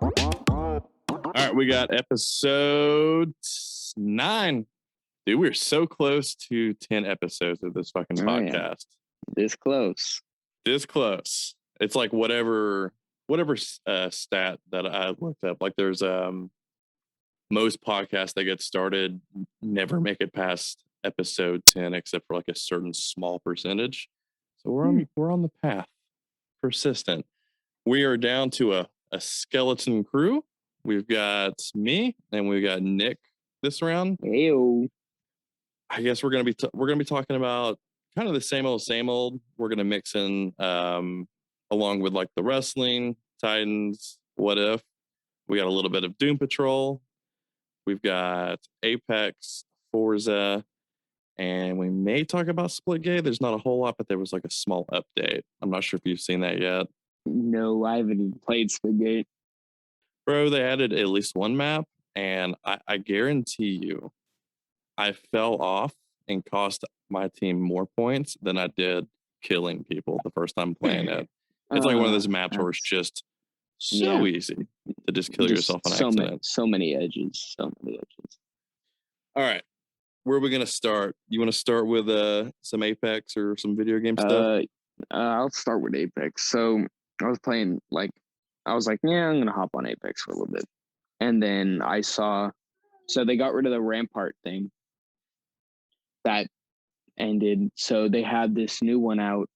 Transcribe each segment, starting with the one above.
All right, we got episode 9. Dude, we're so close to 10 episodes of this fucking podcast. Yeah. This close. This close. It's like whatever stat that I looked up. Like there's most podcasts that get started never make it past episode 10 except for like a certain small percentage. So we're on the path. Persistent. We are down to a skeleton crew. We've got me and we've got Nick this round. Heyo. I guess we're gonna be talking about kind of the same old. We're gonna mix in along with like the wrestling, Titans, What If. We got a little bit of Doom Patrol. We've got Apex, Forza, and we may talk about Splitgate. There's not a whole lot, but there was like a small update. I'm not sure if you've seen that yet. No, I haven't even played Splitgate. Bro, they added at least one map, and I guarantee you, I fell off and cost my team more points than I did killing people the first time playing it. It's like one of those maps where it's just so easy to just kill yourself on accident. So many edges. All right. Where are we going to start? You want to start with some Apex or some video game stuff? I'll start with Apex. So I was playing I was like, yeah, I'm going to hop on Apex for a little bit. And then I saw, so they got rid of the Rampart thing. That ended. So they had this new one out,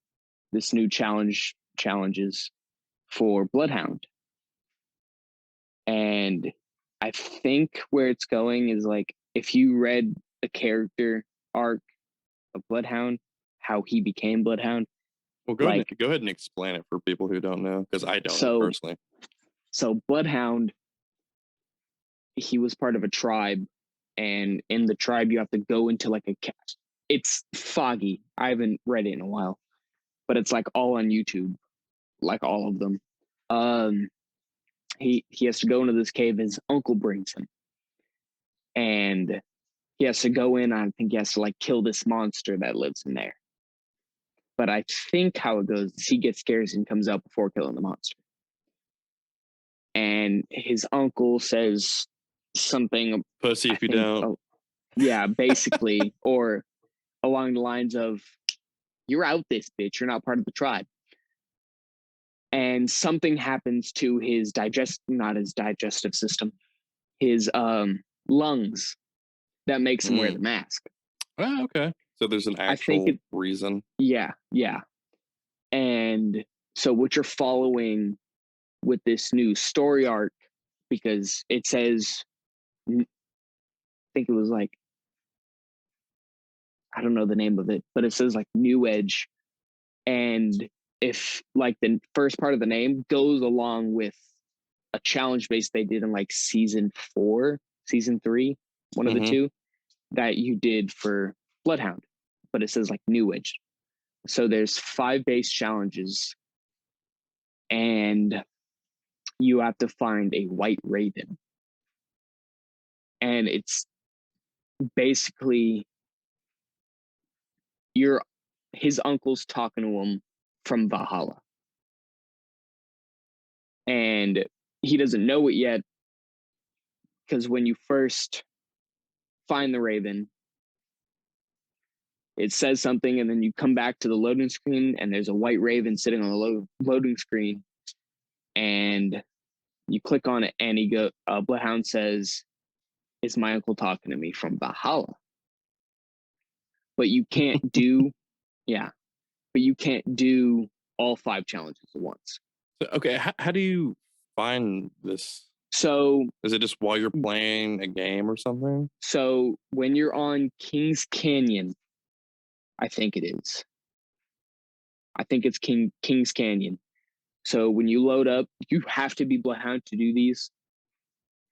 this new challenges for Bloodhound. And I think where it's going is like, if you read the character arc of Bloodhound, how he became Bloodhound. Well, go ahead and explain it for people who don't know, because I don't know personally. So Bloodhound, he was part of a tribe, and in the tribe you have to go into like it's foggy. I haven't read it in a while, but it's like all on YouTube, like all of them. He has to go into this cave. His uncle brings him, and he has to go in. I think he has to like kill this monster that lives in there. But I think how it goes is he gets scared and comes out before killing the monster. And his uncle says something. Pussy if you don't. Yeah, basically, or along the lines of, you're out this bitch, you're not part of the tribe. And something happens to his digestive system, his lungs, that makes him wear the mask. Oh, okay. So there's an actual reason. Yeah. And so what you're following with this new story arc, because it says, I think it was like, I don't know the name of it, but it says like New Edge. And if like the first part of the name goes along with a challenge base they did in like season 3, one of the two that you did for Bloodhound, but it says like New Edge. So there's 5 base challenges, and you have to find a white raven. And it's basically his uncle's talking to him from Valhalla. And he doesn't know it yet, because when you first find the raven, it says something, and then you come back to the loading screen, and there's a white raven sitting on the loading screen, and you click on it, and Bloodhound says, "Is my uncle talking to me from Valhalla?" But you can't do, but you can't do all 5 challenges at once. So, okay, how do you find this? So is it just while you're playing a game or something? So when you're on King's Canyon, I think it is. I think it's King's Canyon. So when you load up, you have to be Bloodhound to do these.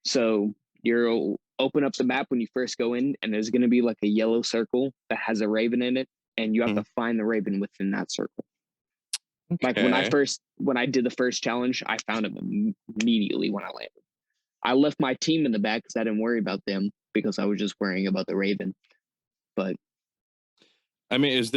So you'll open up the map when you first go in, and there's going to be like a yellow circle that has a raven in it, and you have to find the raven within that circle. Okay. Like when I did the first challenge, I found him immediately when I landed. I left my team in the back because I didn't worry about them, because I was just worrying about the raven. But I mean, it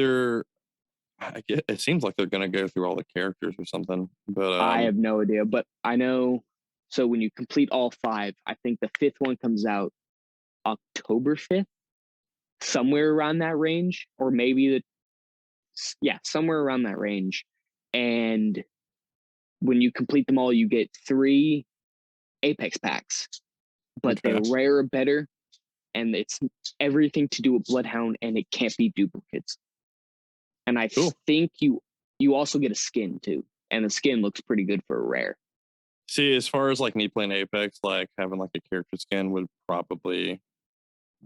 seems like they're going to go through all the characters or something, but I have no idea. But I know So when you complete all 5, I think the 5th one comes out October 5th, somewhere around that range, or maybe somewhere around that range. And when you complete them all, you get 3 Apex packs, but they're Okay. rarer, better, and it's everything to do with Bloodhound, and it can't be duplicates. And I Cool. think you also get a skin too, and the skin looks pretty good for a rare. See, as far as like me playing Apex, like having like a character skin would probably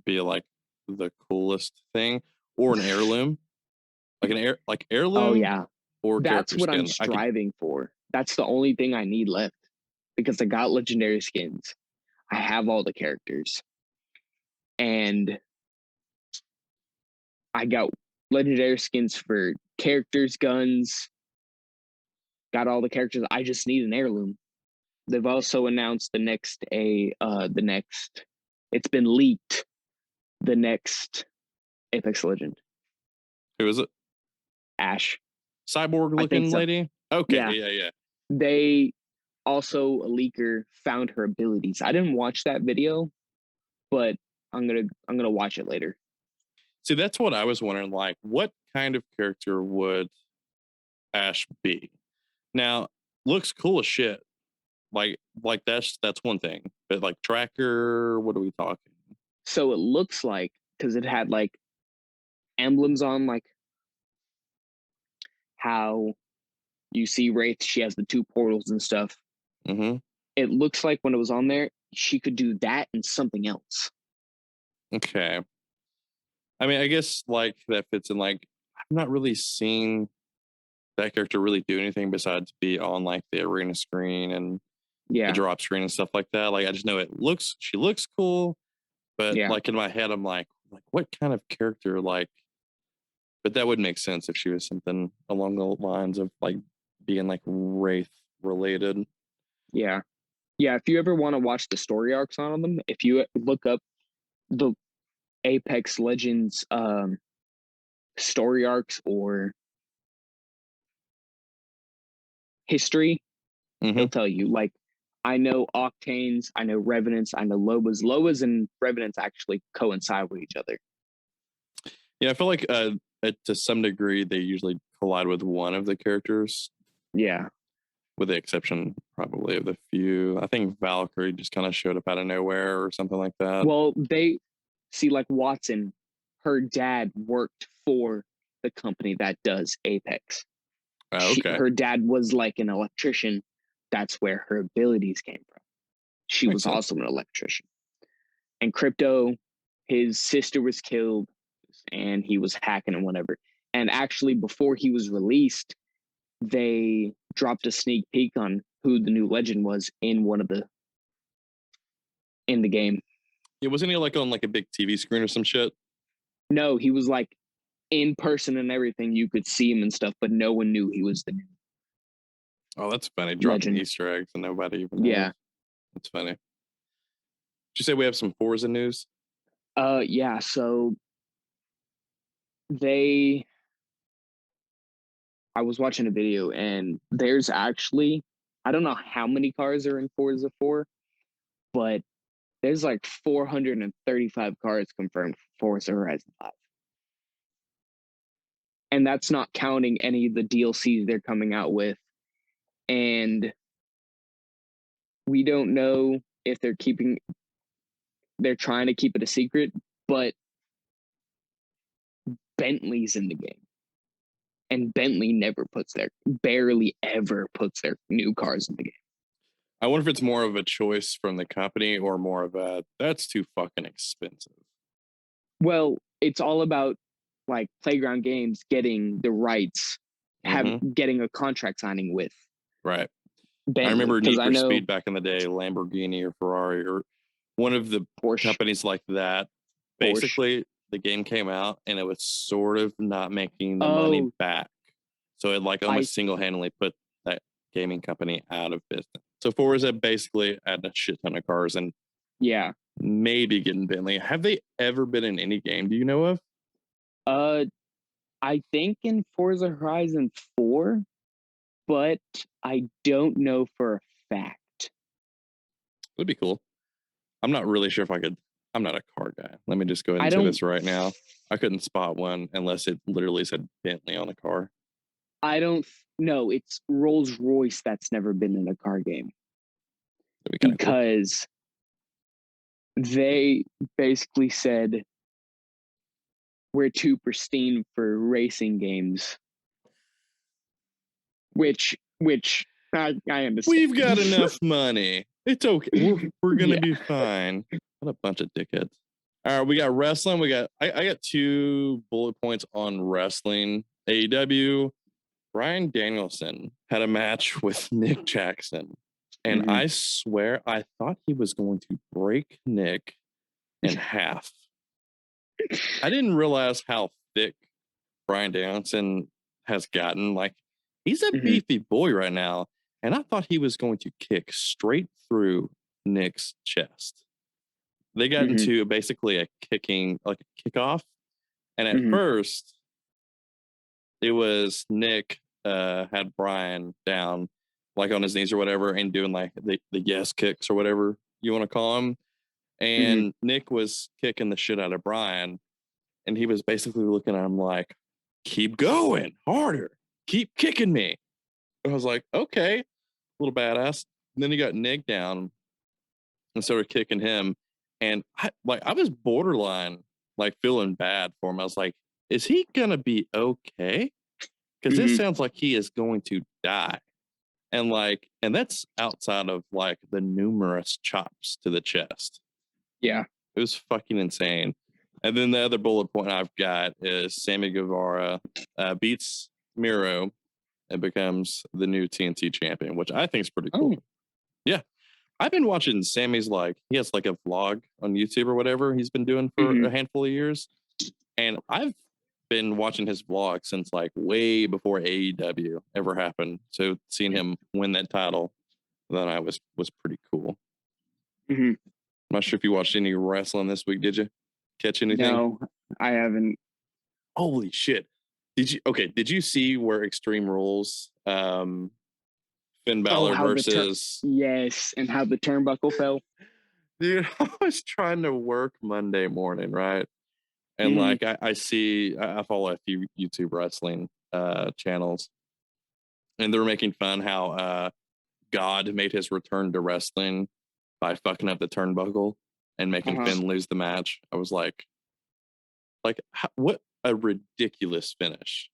be like the coolest thing, or an heirloom, like Oh heirloom yeah, or that's character what I'm skin. I could. striving for. That's the only thing I need left because I got legendary skins. I have all the characters, and I got legendary skins for characters, guns. Got all the characters. I just need an heirloom. They've also announced the next. It's been leaked. The next Apex Legend, Who is it? Ash. Cyborg I think looking so. lady. Okay, Yeah. yeah. They also a leaker found her abilities. I didn't watch that video, but I'm gonna watch it later. See, that's what I was wondering. Like, what kind of character would Ash be? Now, looks cool as shit. Like that's one thing. But like tracker, what are we talking? So it looks like because it had like emblems on, like how you see Wraith, she has the 2 portals and stuff. Mm-hmm. It looks like when it was on there, she could do that and something else. Okay. I mean, I guess like that fits in. Like, I've not really seen that character really do anything besides be on like the arena screen and the Yeah, drop screen and stuff like that. Like, I just know she looks cool, but yeah, like in my head, I'm like what kind of character? Like, but that would make sense if she was something along the lines of like being like Wraith related. yeah, yeah. If you ever want to watch the story arcs on them, if you look up the Apex Legends story arcs or history, Mm-hmm. it'll tell you. Like, I know Octanes, I know Revenants, I know Lobas. Lobas and Revenants actually coincide with each other. Yeah, I feel like to some degree they usually collide with one of the characters, Yeah. with the exception probably of the few. I think Valkyrie just kind of showed up out of nowhere or something like that. Well, they see, like Watson, her dad worked for the company that does Apex. Oh, okay, Her dad was like an electrician. That's where her abilities came from. She makes was sense. also an electrician. And Crypto, his sister was killed and he was hacking and whatever. And actually, before he was released, they dropped a sneak peek on who the new legend was in the game. Yeah, wasn't he like on like a big TV screen or some shit? No, he was like in person and everything. You could see him and stuff, but no one knew he was the new Oh, that's funny. Dropping legend. Easter eggs and nobody even knows. Yeah. That's funny. Did you say we have some Forza news? Yeah. So they, I was watching a video and there's actually, I don't know how many cars are in Forza 4, but there's like 435 cars confirmed for Forza Horizon 5. And that's not counting any of the DLCs they're coming out with. And we don't know if they're trying to keep it a secret, but Bentley's in the game. And Bentley barely ever puts their new cars in the game. I wonder if it's more of a choice from the company or more of a that's too fucking expensive. Well, it's all about like Playground Games getting the rights, Mm-hmm. getting a contract signing with Right. I Bentley. remember Because Need I for know Speed back in the day, Lamborghini or Ferrari or one of the Porsche, companies like that. Porsche. Basically, the game came out and it was sort of not making the money Oh, back. So it like I almost single handedly put that gaming company out of business. So Forza basically had a shit ton of cars and yeah. maybe getting Bentley. Have they ever been in any game? Do you know of? Uh, I think in Forza Horizon 4, but I don't know for a fact. It'd be cool. I'm not really sure if I could. I'm not a car guy. Let me just go ahead I and say don't. this right now. I couldn't spot one unless it literally said Bentley on the car. I don't know. It's Rolls Royce that's never been in a car game That'd be kind of cool. because they basically said we're too pristine for racing games. Which I understand. We've got enough money. It's okay. We're gonna be fine. What a bunch of dickheads. All right, we got wrestling. I got 2 bullet points on wrestling. AEW. Bryan Danielson had a match with Nick Jackson. And I swear I thought he was going to break Nick in half. I didn't realize how thick Bryan Danielson has gotten. Like, he's a beefy boy right now. And I thought he was going to kick straight through Nick's chest. They got into basically a kickoff. And at first, it was Nick had Bryan down, like on his knees or whatever, and doing like the yes kicks or whatever you want to call them. And Nick was kicking the shit out of Bryan. And he was basically looking at him like, keep going harder, keep kicking me. I was like, okay, little badass. And then he got Nick down and started kicking him. And I was borderline like feeling bad for him. I was like, is he gonna be okay? Because this sounds like he is going to die. And that's outside of like the numerous chops to the chest. Yeah. It was fucking insane. And then the other bullet point I've got is Sammy Guevara beats Miro and becomes the new TNT champion, which I think is pretty cool. Oh. Yeah. I've been watching Sammy's he has like a vlog on YouTube or whatever he's been doing for a handful of years. And I've been watching his vlog since like way before AEW ever happened. So seeing him win that title, then I was pretty cool. I'm not sure if you watched any wrestling this week. Did you catch anything? No, I haven't. Holy shit! Did you see where Extreme Rules, Finn Balor versus yes, and how the turnbuckle fell? Dude, I was trying to work Monday morning, right? And like I follow a few YouTube wrestling channels, and they're making fun how God made his return to wrestling by fucking up the turnbuckle and making Finn lose the match. I was like what a ridiculous finish.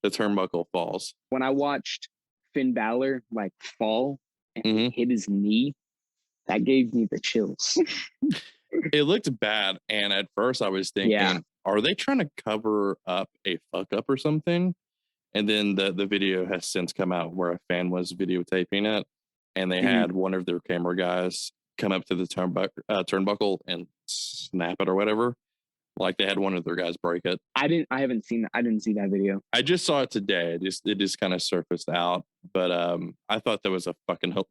The turnbuckle falls. When I watched Finn Balor like fall and hit his knee, that gave me the chills. It looked bad, and at first I was thinking, are they trying to cover up a fuck up or something? And then the video has since come out where a fan was videotaping it, and they had one of their camera guys come up to the turnbuckle and snap it or whatever. Like they had one of their guys break it. I didn't see that video. I just saw it today. It just kind of surfaced out, but I thought that was a fucking hope.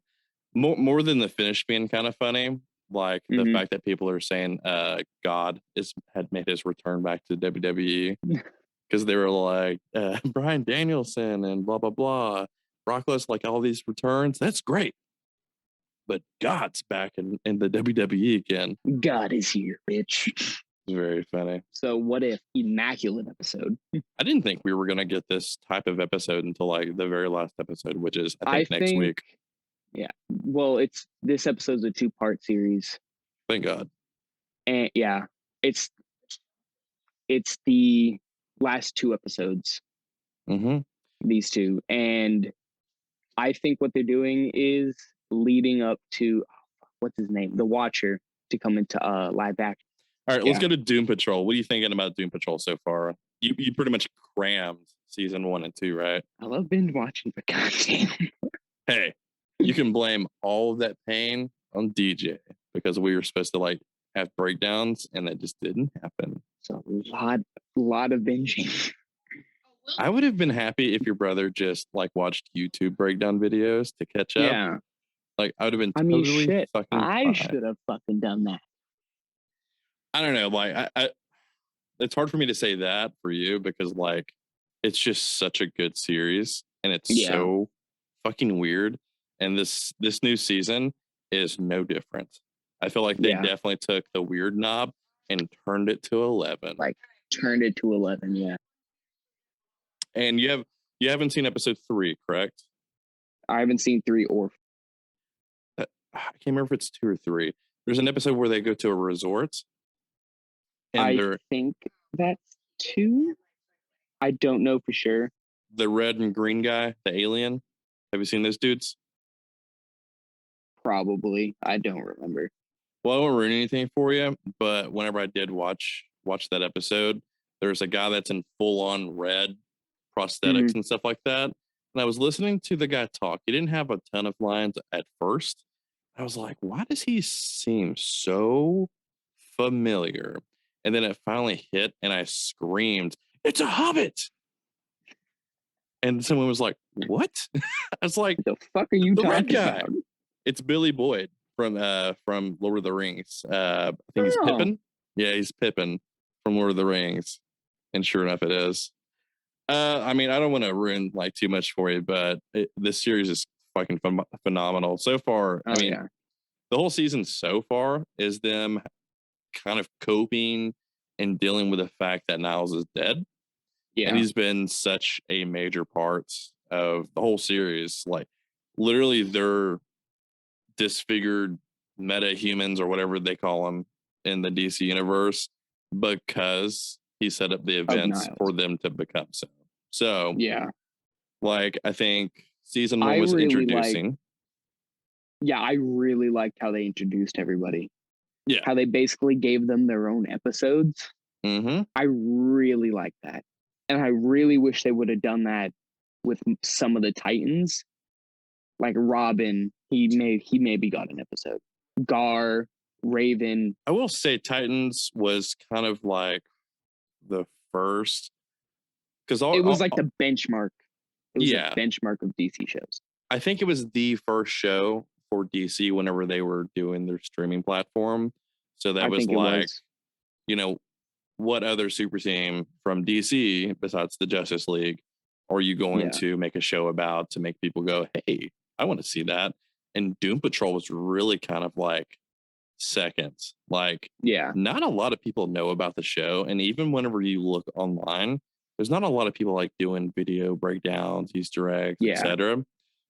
More than the finish being kind of funny, like the fact that people are saying God had made his return back to WWE because they were like Bryan Danielson and blah blah blah, Brock Lesnar, like all these returns. That's great, but God's back in the WWE again. God is here, bitch. It's very funny. So what if immaculate episode? I didn't think we were gonna get this type of episode until like the very last episode, which is I think next week. Yeah. Well, this episode's a 2-part series. Thank God. And yeah, it's the last 2 episodes. These 2. And I think what they're doing is leading up to what's his name? The Watcher to come into live action. All right, let's go to Doom Patrol. What are you thinking about Doom Patrol so far? You pretty much crammed season 1 and 2, right? I love binge watching, but goddamn. Hey, you can blame all of that pain on DJ because we were supposed to like have breakdowns and that just didn't happen. So a lot of binging. I would have been happy if your brother just like watched YouTube breakdown videos to catch up. Yeah. Like I would have been totally shit. fucking I should have fucking done that. I don't know. Like I it's hard for me to say that for you because like it's just such a good series and it's so fucking weird. And this new season, is no different. I feel like they definitely took the weird knob and turned it to 11. Like turned it to 11, yeah. And you haven't seen episode 3, correct? I haven't seen 3 or I can't remember if it's 2 or 3. There's an episode where they go to a resort. And I think that's 2. I don't know for sure. The red and green guy, the alien. Have you seen those dudes? Probably. I don't remember. Well, I won't ruin anything for you, but whenever I did watch that episode, there's a guy that's in full on red prosthetics and stuff like that. And I was listening to the guy talk. He didn't have a ton of lines at first. I was like, why does he seem so familiar? And then it finally hit and I screamed, "It's a hobbit!" And someone was like, "What?" I was like, the fuck are you the talking red guy. about? It's Billy Boyd from Lord of the Rings. I think he's Pippin. Yeah, he's Pippin from Lord of the Rings. And sure enough, it is. I mean, I don't want to ruin like too much for you, but this series is fucking phenomenal so far. I mean, the whole season so far is them kind of coping and dealing with the fact that Niles is dead. Yeah. And he's been such a major part of the whole series. Like, literally, they're disfigured meta humans or whatever they call them in the DC universe because he set up the events for them to become so. So, yeah, like, I think season 1 was really introducing. I really liked how they introduced everybody. Yeah. How they basically gave them their own episodes. Mm-hmm. I really like that. And I really wish they would have done that with some of the Titans. Like Robin, he maybe got an episode. Gar, Raven. I will say Titans was kind of like the first, because it was like the benchmark. It was the benchmark of DC shows. I think it was the first show for DC whenever they were doing their streaming platform. So that was like, you know, what other super team from DC besides the Justice League are you going to make a show about to make people go, hey, I want to see that? And Doom Patrol was really kind of like second. Like, not a lot of people know about the show. And even whenever you look online, there's not a lot of people like doing video breakdowns, Easter eggs, etc.,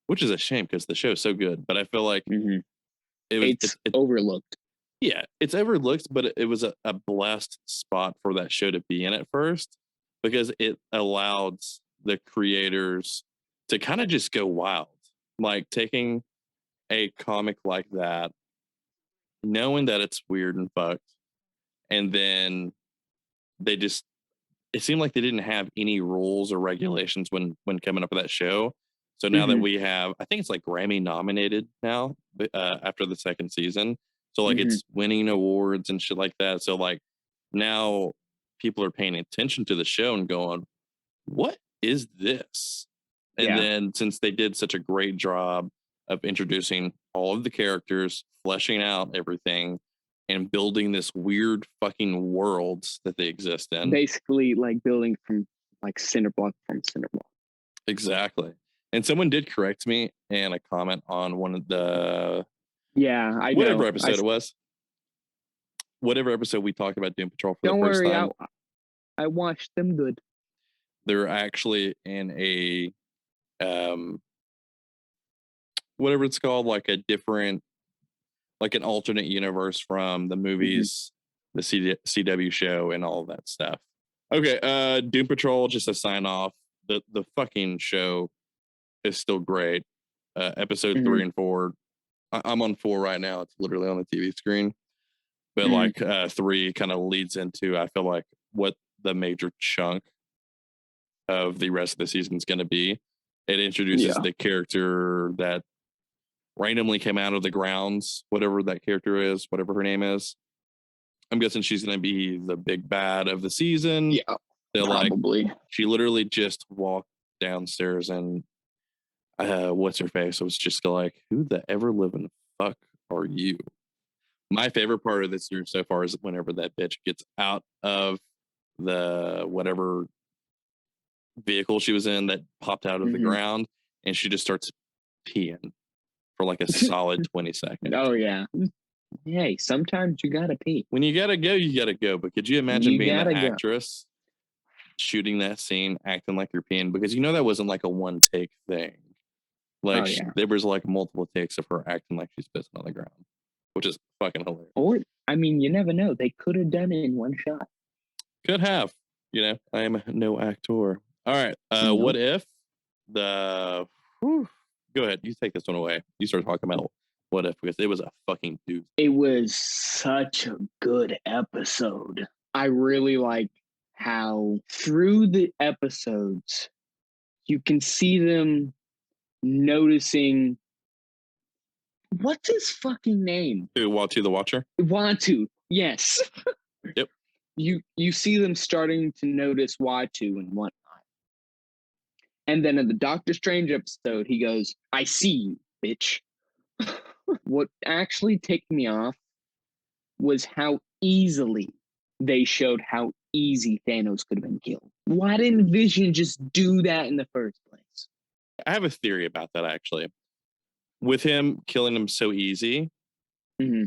which is a shame because the show is so good. But I feel like it's overlooked. Yeah, it's overlooked, but it was a blessed spot for that show to be in at first because it allowed the creators to kind of just go wild, like taking a comic like that, knowing that it's weird and fucked, and then it seemed like they didn't have any rules or regulations when coming up with that show. So now that we have, I think it's like Grammy nominated now after the second season. So like it's winning awards and shit like that. So like now people are paying attention to the show and going, what is this? And then since they did such a great job of introducing all of the characters, fleshing out everything, and building this weird fucking world that they exist in. Basically like building from like cinder block from cinder block. Exactly. And someone did correct me in a comment on one of the whatever episode it was. Whatever episode we talked about Doom Patrol for the first time. I watched them good. They're actually in a whatever it's called, like a different, like an alternate universe from the movies, the CW show, and all of that stuff. Okay, Doom Patrol, just a sign off. The fucking show is still great. Episode 3 and 4. I'm on 4 right now. It's literally on the TV screen. But like 3 kind of leads into, I feel like, what the major chunk of the rest of the season is going to be. It introduces the character that randomly came out of the grounds, whatever that character is, whatever her name is. I'm guessing she's going to be the big bad of the season. Yeah, probably. Like, she literally just walked downstairs and what's her face? I was just like, who the ever living fuck are you? My favorite part of this series so far is whenever that bitch gets out of the whatever vehicle she was in that popped out of the ground and she just starts peeing for like a solid 20 seconds. Oh, yeah. Hey, sometimes you gotta pee. When you gotta go, you gotta go. But could you imagine being the gotta go. actress shooting that scene, acting like you're peeing? Because you know that wasn't like a one take thing. Like Oh, yeah. there was like multiple takes of her acting like she's pissing on the ground, which is fucking hilarious. Or, I mean, you never know. They could have done it in one shot. Could have. You know, I am no actor. All right. Nope. What if the? Whew, go ahead. You take this one away. You start talking about what if, because it was a fucking doozy. It was such a good episode. I really like how through the episodes you can see them noticing what's his fucking name? Watu the Watcher. Watu. Yes. Yep. You see them starting to notice Watu and whatnot. And then in the Doctor Strange episode, he goes, "I see you, bitch." What actually ticked me off was how easily they showed how easy Thanos could have been killed. Why didn't Vision just do that in the first place? I have a theory about that actually. With him killing him so easy, Mm-hmm.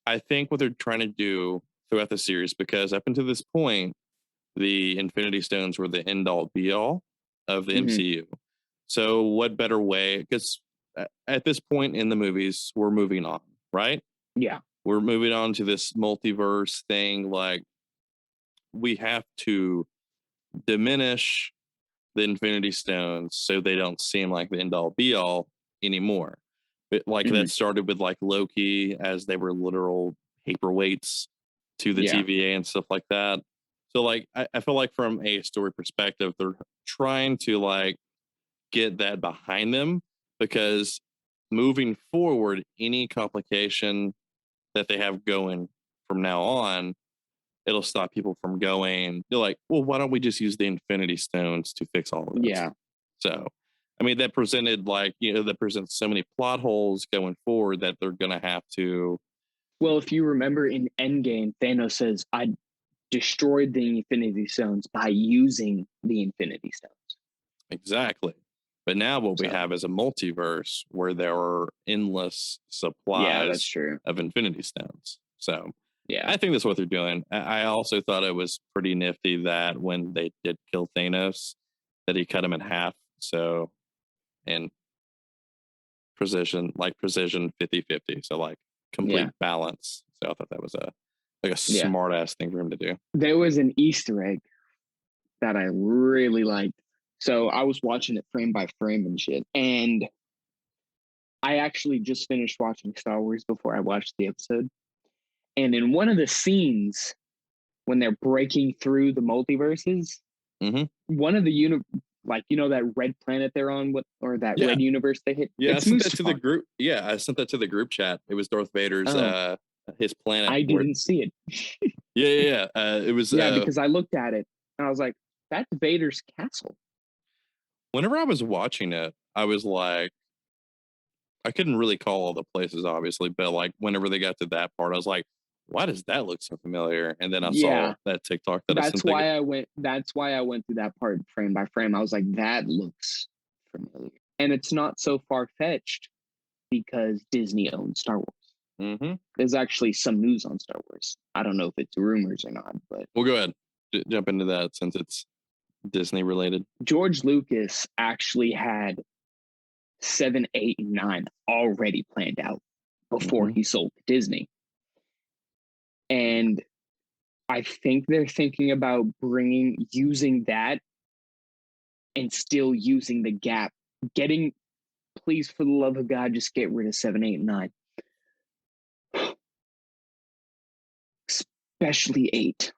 I think what they're trying to do throughout the series, because up until this point, the Infinity Stones were the end all be all of the MCU. So, what better way? Because at this point in the movies, we're moving on, right? Yeah. We're moving on to this multiverse thing. Like, we have to diminish the Infinity Stones so they don't seem like the end all be all anymore. But like that started with like Loki, as they were literal paperweights to the TVA and stuff like that. So like I feel like from a story perspective, they're trying to like get that behind them, because moving forward, any complication that they have going from now on, it'll stop people from going. They're like, well, why don't we just use the Infinity Stones to fix all of this? Yeah. So, I mean, that presented like, you know, that presents so many plot holes going forward that they're going to have to. Well, if you remember in Endgame, Thanos says, "I destroyed the Infinity Stones by using the Infinity Stones." Exactly. But now what we have is a multiverse where there are endless supplies true. of Infinity Stones. So, Yeah. I think that's what they're doing. I also thought it was pretty nifty that when they did kill Thanos, that he cut him in half. So, and precision 50-50. So like complete balance. So I thought that was a smart ass thing for him to do. There was an Easter egg that I really liked. So I was watching it frame by frame and shit. And I actually just finished watching Star Wars before I watched the episode. And in one of the scenes, when they're breaking through the multiverses, one of the like, you know, that red planet they're on, that red universe they hit. Yeah, I sent that to the group. Yeah, I sent that to the group chat. It was Darth Vader's his planet. I didn't see it. Yeah. It was because I looked at it and I was like, that's Vader's castle. Whenever I was watching it, I was like, I couldn't really call all the places, obviously, but like whenever they got to that part, I was like, why does that look so familiar? And then I saw that TikTok that that's why I went through that part frame by frame. I was like, that looks familiar. And it's not so far-fetched because Disney owns Star Wars. There's actually some news on Star Wars. I don't know if it's rumors or not, but we'll go ahead. Jump into that since it's Disney related. George Lucas actually had 7, 8, and 9 already planned out before he sold to Disney. And I think they're thinking about using that and still using the gap. Please, for the love of God, just get rid of 7, 8, and 9. Especially 8.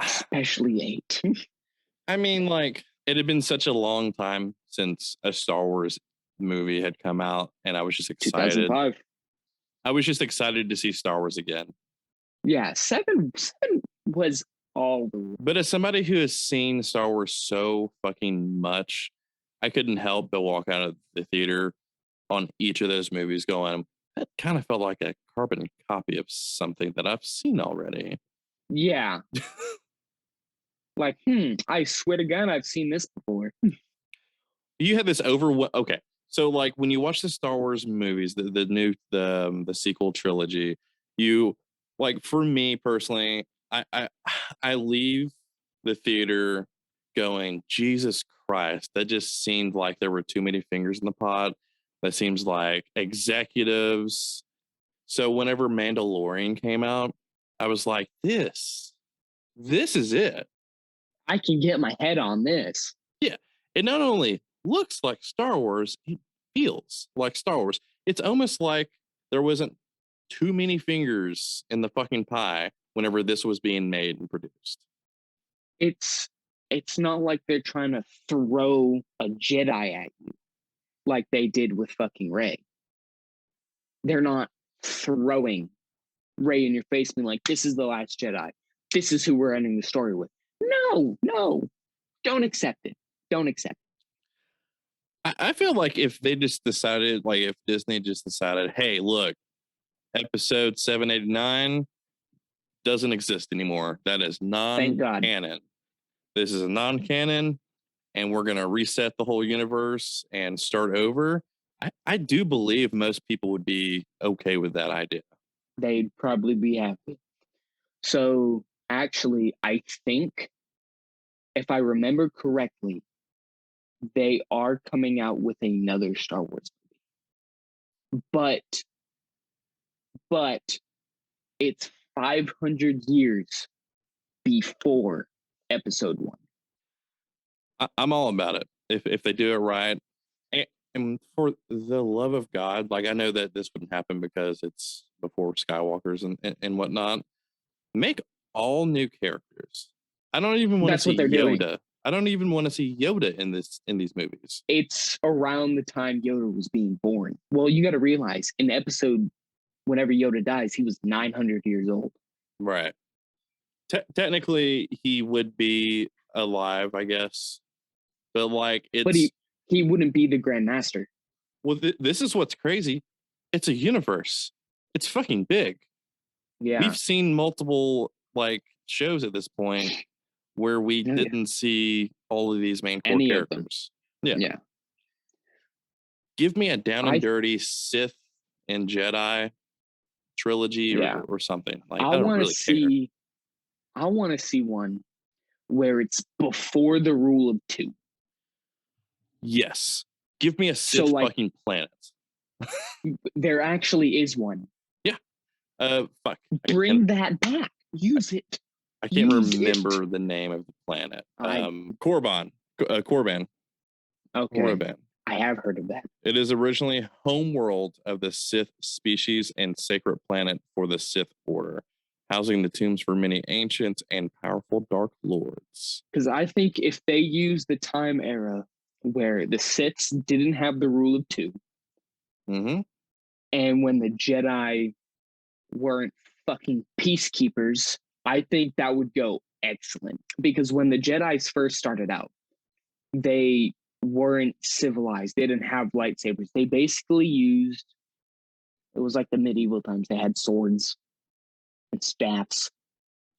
Especially 8. I mean, like, it had been such a long time since a Star Wars movie had come out, and I was just excited. 2005. I was just excited to see Star Wars again. Yeah, 7 was all the... But as somebody who has seen Star Wars so fucking much, I couldn't help but walk out of the theater on each of those movies going, that kind of felt like a carbon copy of something that I've seen already. Yeah. Like, I swear to God, I've seen this before. You had this okay. So like when you watch the Star Wars movies, the new the sequel trilogy, you like for me personally, I leave the theater going, Jesus Christ, that just seemed like there were too many fingers in the pot. That seems like executives. So whenever Mandalorian came out, I was like, this is it. I can get my head on this. Yeah. It not only looks like Star Wars, it feels like Star Wars. It's almost like there wasn't too many fingers in the fucking pie whenever this was being made and produced. It's it's not like they're trying to throw a Jedi at you like they did with fucking Rey. They're not throwing Rey in your face being like, this is the last Jedi. This is who we're ending the story with. No, no. Don't accept it. Don't accept it. I feel like if they just decided, like if Disney just decided, hey, look, episode 789 doesn't exist anymore. That is Thank God. non-canon. This is a non-canon, and we're gonna reset the whole universe and start over. I do believe most people would be okay with that idea. They'd probably be happy. So actually, I think if I remember correctly, they are coming out with another Star Wars movie. But it's 500 years before episode 1. I'm all about it if they do it right. And for the love of God, like I know that this wouldn't happen because it's before Skywalkers and whatnot. Make all new characters. I don't even want to That's see what they're doing. Yoda. I don't even want to see Yoda in these movies. It's around the time Yoda was being born. Well, you got to realize in episode, whenever Yoda dies, he was 900 years old. Right. Technically, he would be alive, I guess. But like, But he wouldn't be the Grand Master. Well, this is what's crazy. It's a universe. It's fucking big. Yeah. We've seen multiple like shows at this point where we didn't see all of these main core Any characters. Yeah. Yeah. Give me a down and dirty Sith and Jedi trilogy or something. Like I don't really care. I want to see one where it's before the rule of 2. Yes. Give me a Sith fucking planet. There actually is one. Yeah. Fuck. Bring that back. Use it. I can't remember the name of the planet. Korban. Korban. Okay. Korban. I have heard of that. It is originally homeworld of the Sith species and sacred planet for the Sith Order, housing the tombs for many ancient and powerful Dark Lords. Because I think if they use the time era where the Siths didn't have the rule of 2, and when the Jedi weren't fucking peacekeepers, I think that would go excellent. Because when the Jedis first started out, they weren't civilized. They didn't have lightsabers. They basically used, it was like the medieval times. They had swords and staffs.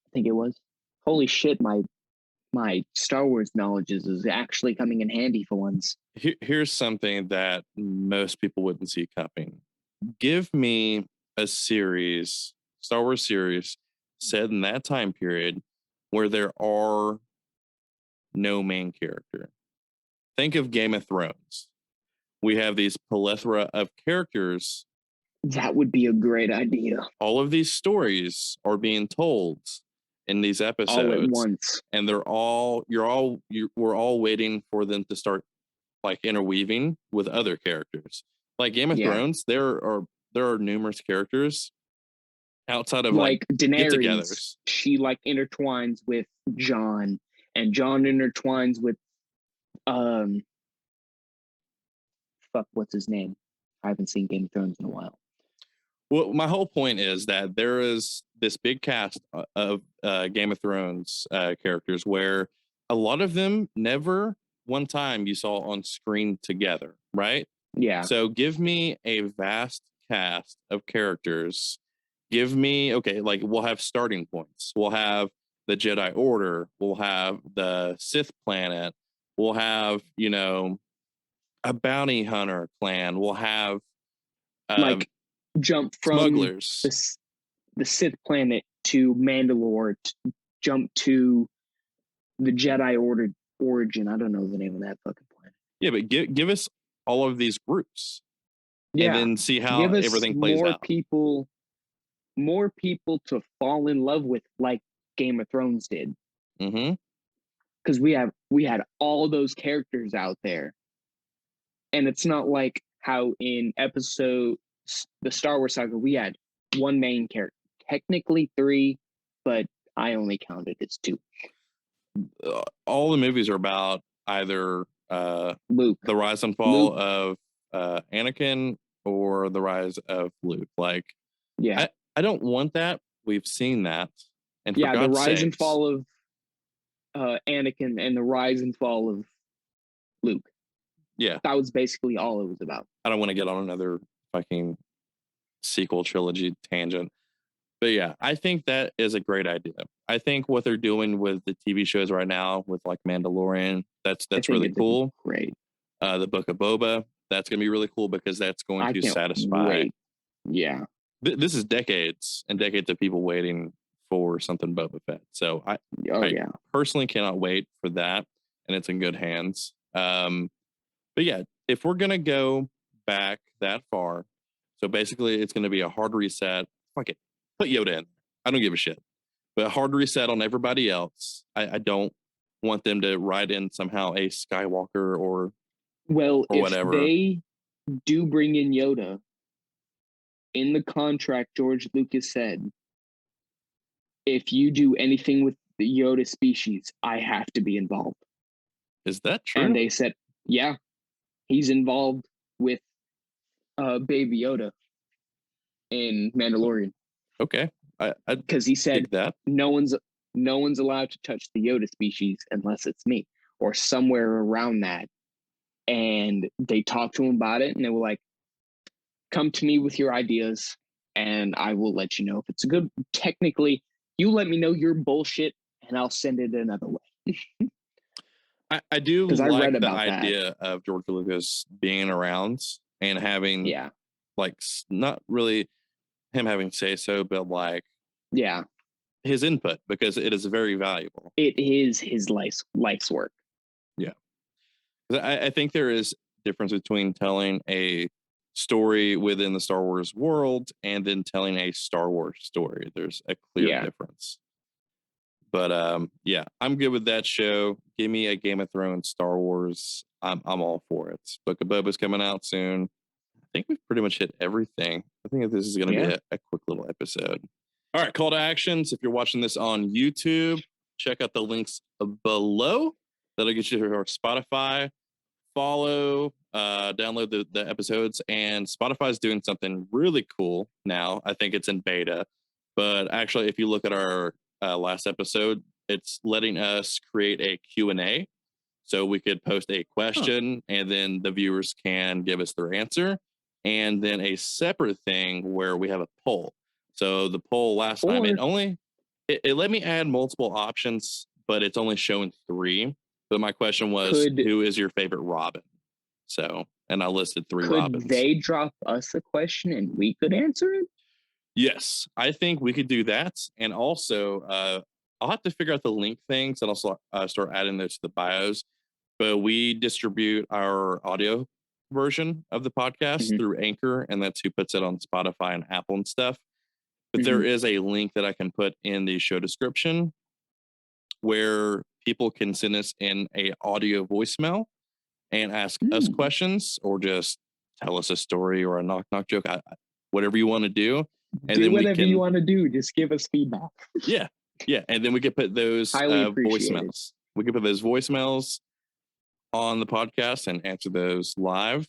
I think it was. Holy shit, my Star Wars knowledge is actually coming in handy for once. Here's something that most people wouldn't see coming. Give me a series, Star Wars series, set in that time period where there are no main character. Think of Game of Thrones. We have these plethora of characters. That would be a great idea. All of these stories are being told in these episodes all at once, and we're all waiting for them to start like interweaving with other characters. Like Game of Thrones, there are numerous characters outside of like Daenerys. She like intertwines with Jon, and Jon intertwines with what's his name? I haven't seen Game of Thrones in a while. Well, my whole point is that there is this big cast of Game of Thrones characters where a lot of them never one time you saw on screen together, right? Yeah. So give me a vast cast of characters. Give me, like we'll have starting points. We'll have the Jedi Order. We'll have the Sith planet. We'll have, a bounty hunter clan. We'll have Like jump from smugglers. The Sith planet to Mandalore, jump to the Jedi origin. I don't know the name of that fucking planet. Yeah, but give us all of these groups. Yeah. And then see how Give us everything plays more out. More people to fall in love with, like Game of Thrones did. Mm-hmm. Because we had all those characters out there. And it's not like how in the Star Wars saga, we had one main character. Technically 3, but I only counted as 2. All the movies are about either Luke, the rise and fall of Anakin or the rise of Luke. Like, yeah, I don't want that. We've seen that. And yeah, for the God's rise sakes, and fall of Anakin and the rise and fall of Luke. Yeah, that was basically all it was about. I don't want to get on another fucking sequel trilogy tangent. But yeah, I think that is a great idea. I think what they're doing with the TV shows right now with like Mandalorian, that's really cool. Great. The Book of Boba, that's going to be really cool because that's going to satisfy. Wait. Yeah. This is decades and decades of people waiting for something Boba Fett. So I personally cannot wait for that, and it's in good hands. But yeah, if we're gonna go back that far, so basically it's gonna be a hard reset. Fuck it, put Yoda in. I don't give a shit. But a hard reset on everybody else. I don't want them to write in somehow a Skywalker or whatever. If they do bring in Yoda, in the contract, George Lucas said, if you do anything with the Yoda species, I have to be involved. Is that true? And they said, yeah, he's involved with Baby Yoda in Mandalorian. Okay, because he said that no one's allowed to touch the Yoda species unless it's me or somewhere around that. And they talked to him about it, and they were like, "Come to me with your ideas, and I will let you know if it's a good." Technically, you let me know your bullshit, and I'll send it another way. I do like the idea of George Lucas being around and having, like, not really him having say so, but like, his input, because it is very valuable. It is his life's work. Yeah, I think there is difference between telling a story within the Star Wars world and then telling a Star Wars story. There's a clear difference. But yeah, I'm good with that show. Give me a Game of Thrones, Star Wars. I'm all for it. Book of Boba's coming out soon. I think we've pretty much hit everything. I think this is going to be a quick little episode. All right, call to actions. If you're watching this on YouTube, check out the links below. That'll get you to our Spotify. Follow, download the episodes. And Spotify's doing something really cool now. I think it's in beta. But actually, if you look at our last episode, it's letting us create a Q&A. So we could post a question and then the viewers can give us their answer. And then a separate thing where we have a poll. So the poll last time, it let me add multiple options, but it's only showing 3. But my question was, who is your favorite Robin? So, and I listed 3 Robins. Could they drop us a question and we could answer it? Yes, I think we could do that. And also, I'll have to figure out the link things and also start adding those to the bios. But we distribute our audio version of the podcast through Anchor, and that's who puts it on Spotify and Apple and stuff. But there is a link that I can put in the show description where people can send us in a audio voicemail and ask us questions or just tell us a story or a knock joke, whatever you want to do. And do whatever you want to do. Just give us feedback. Yeah. And then we could put those voicemails. We could put those voicemails on the podcast and answer those live.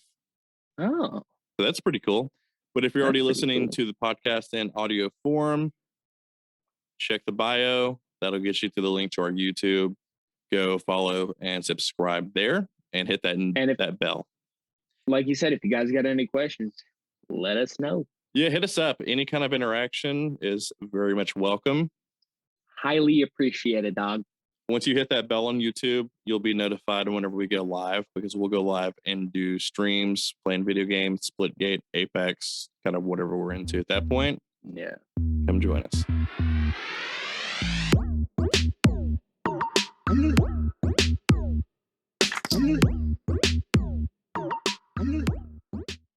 Oh, so that's pretty cool. But if you're already listening to the podcast in audio form, check the bio. That'll get you to the link to our YouTube. Go follow and subscribe there and hit that bell. Like you said, if you guys got any questions, let us know. Yeah, hit us up. Any kind of interaction is very much welcome. Highly appreciated, dog. Once you hit that bell on YouTube, you'll be notified whenever we go live, because we'll go live and do streams, playing video games, Splitgate, Apex, kind of whatever we're into at that point. Yeah. Come join us.